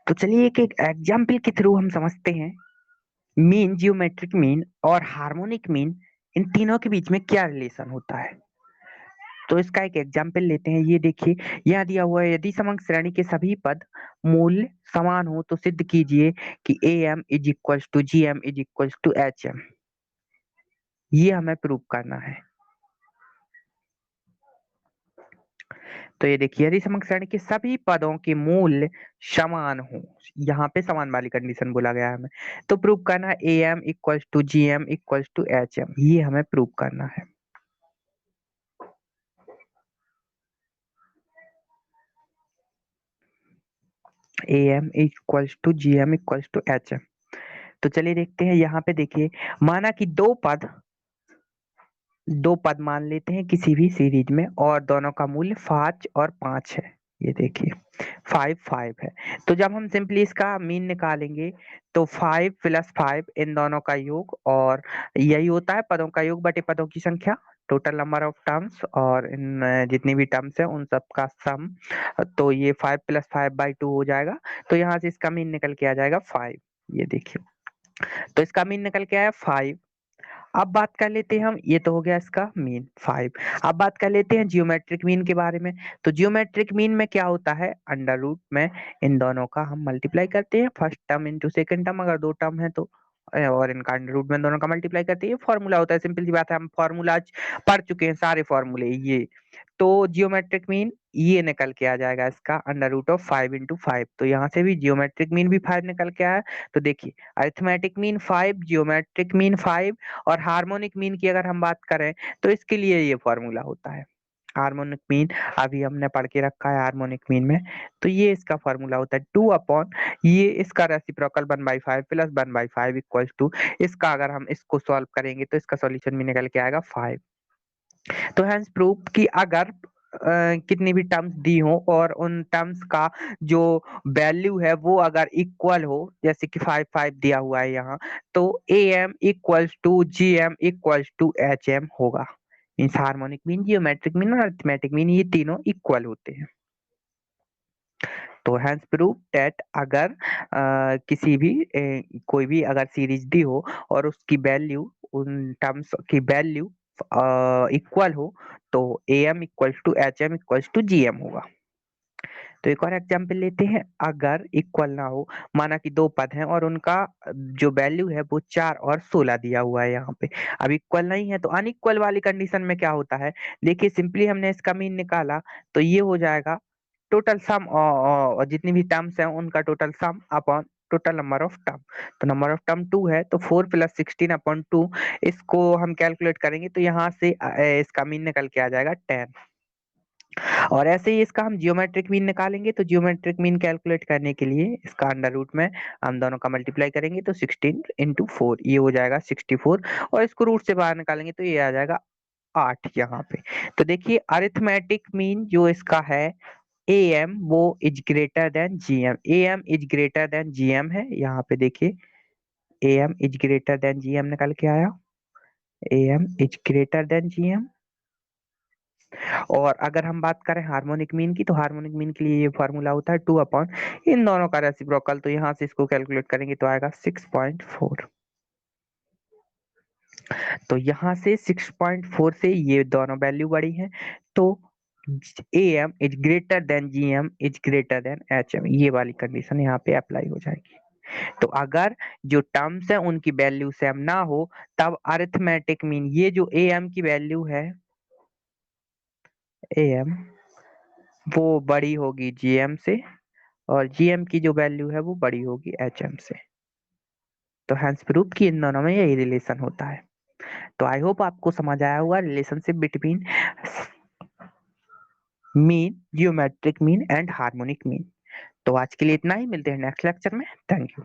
तो चलिए एक एक एग्जाम्पल के थ्रू हम समझते हैं मीन, जियोमेट्रिक मीन और हार्मोनिक मीन, इन तीनों के बीच में क्या रिलेशन होता है। तो इसका एक एग्जाम्पल लेते हैं। ये देखिए, यहाँ दिया हुआ है, यदि समंग श्रेणी के सभी पद मूल्य समान हो तो सिद्ध कीजिए कि A M is equal to G M is equal to H M. ये हमें प्रूव करना है। तो ये देखिए, यदि समंग श्रेणी के सभी पदों के मूल्य समान हो, यहाँ पे समान वाली कंडीशन बोला गया है हमें, तो प्रूव करना है A M equal to G M equal to H M. ये हमें प्रूव करना है। A M equal to G M equal to H M. तो चलिए देखते हैं। यहाँ पे देखिए, माना कि दो पद मान लेते हैं किसी भी सीरीज में और दोनों का मूल्य 5 और 5 है। ये देखिए 5 5 है। तो जब हम सिंपली इसका मीन निकालेंगे तो 5 प्लस 5 इन दोनों का योग, और यही होता है पदों का योग बटे पदों की संख्या, टोटल नंबर ऑफ टर्म्स, और इन जितनी भी टर्म्स है उन सब का सम। तो ये 5 प्लस 5/2 हो जाएगा। तो यहाँ से इसका मीन निकल के आ जाएगा 5। ये देखिए, तो इसका मीन निकल के आया 5। अब बात कर लेते हैं हम, ये तो हो गया इसका मीन 5। अब बात कर लेते हैं जियोमेट्रिक मीन के बारे में। तो जियोमेट्रिक मीन में क्या होता है, अंडर रूट में इन दोनों का हम मल्टीप्लाई करते हैं, first term into second term, अगर दो टर्म है तो, और इनका अंडर रूट में दोनों का मल्टीप्लाई करते हैं। ये फॉर्मूला होता है, सिंपल सी बात है, हम फॉर्मूला पढ़ चुके हैं सारे फॉर्मूले ये। तो जियोमेट्रिक मीन ये निकल के आ जाएगा इसका अंडर रूट ऑफ 5 into 5। तो यहाँ से भी जियोमेट्रिक मीन भी 5 निकल के आया। तो देखिए, अरिथमेटिक मीन 5, जियोमेट्रिक मीन 5, और हार्मोनिक मीन की अगर हम बात करें तो इसके लिए ये फॉर्मूला होता है हार्मोनिक मीन। अभी हमने पढ़ के रखा है हार्मोनिक मीन में। तो ये इसका फॉर्मूला होता है 2 अपॉन ये इसका रेसिप्रोकल 1/5 प्लस 1/5 इक्वल टू, इसका अगर हम इसको सॉल्व करेंगे तो इसका सॉल्यूशन भी निकल के आएगा 5। तो हैंस प्रूफ कि अगर कितनी भी टर्म्स दी हो और उन टर्म्स का जो वैल्यू है वो अगर इक्वल हो, जैसे कि 5 5 दिया हुआ है यहाँ, तो A M equals to G M equals to H M होगा। Means harmonic mean, geometric mean और अरिथमेटिक मीन ये तीनों इक्वल होते हैं। तो हैंस प्रूफ दैट अगर किसी भी कोई भी अगर सीरीज दी हो और उसकी वैल्यू, उन टर्म्स की वैल्यू इक्वल हो, तो A M equals to H M equals to G M होगा। तो एक और एग्जांपल लेते हैं। अगर इक्वल ना हो, माना कि दो पद हैं और उनका जो वैल्यू है वो 4 और 16 दिया हुआ है यहाँ पे, अब इक्वल नहीं है, तो अनइक्वल वाली कंडीशन में क्या होता है, देखिए सिंपली हमने इसका मीन निकाला तो ये हो जाएगा टोटल सम, और जितनी भी टर्म्स हैं उनका total sum upon total number of term. तो नंबर ऑफ टर्म 2 है, तो 4 प्लस 16 अपॉन 2, इसको हम कैलकुलेट करेंगे तो यहाँ से इसका मीन निकल के आ जाएगा 10। और ऐसे ही इसका हम जियोमेट्रिक मीन निकालेंगे, तो जियोमेट्रिक मीन कैलकुलेट करने के लिए इसका अंडर रूट में हम दोनों का मल्टीप्लाई करेंगे तो 16 into 4 ये हो जाएगा 64, और इसको रूट से बाहर निकालेंगे तो ये आ जाएगा 8 यहाँ पे। तो देखिए अरिथमेटिक मीन जो इसका है ए एम, वो is greater than G M. A M is greater than G M है, यहाँ पे देखिए A M is greater than G M निकल के आया, A M is greater than G M. और अगर हम बात करें हार्मोनिक मीन की, तो हार्मोनिक मीन के लिए ये फॉर्मूला होता है 2 अपॉन इन दोनों का रेसिप्रोकल। तो यहाँ से इसको कैलकुलेट करेंगे तो आएगा 6.4। तो यहाँ से 6.4 से ये दोनों वैल्यू बड़ी हैं, तो A M is greater than G M is greater than H M, ये वाली कंडीशन यहाँ पे अप्लाई हो जाएगी। तो अगर जो टर्म्स है उनकी वैल्यू सेम ना हो, तब अरिथमेटिक मीन, ये जो ए एम की वैल्यू है ए एम, वो बड़ी होगी जीएम से, और जीएम की जो वैल्यू है वो बड़ी होगी एचएम से। तो हैंस प्रूफ कि इन दोनों में यही रिलेशन होता है। तो आई होप आपको समझ आया हुआ relationship between mean, geometric mean and harmonic mean. तो आज के लिए इतना ही, मिलते हैं नेक्स्ट लेक्चर में। Thank you.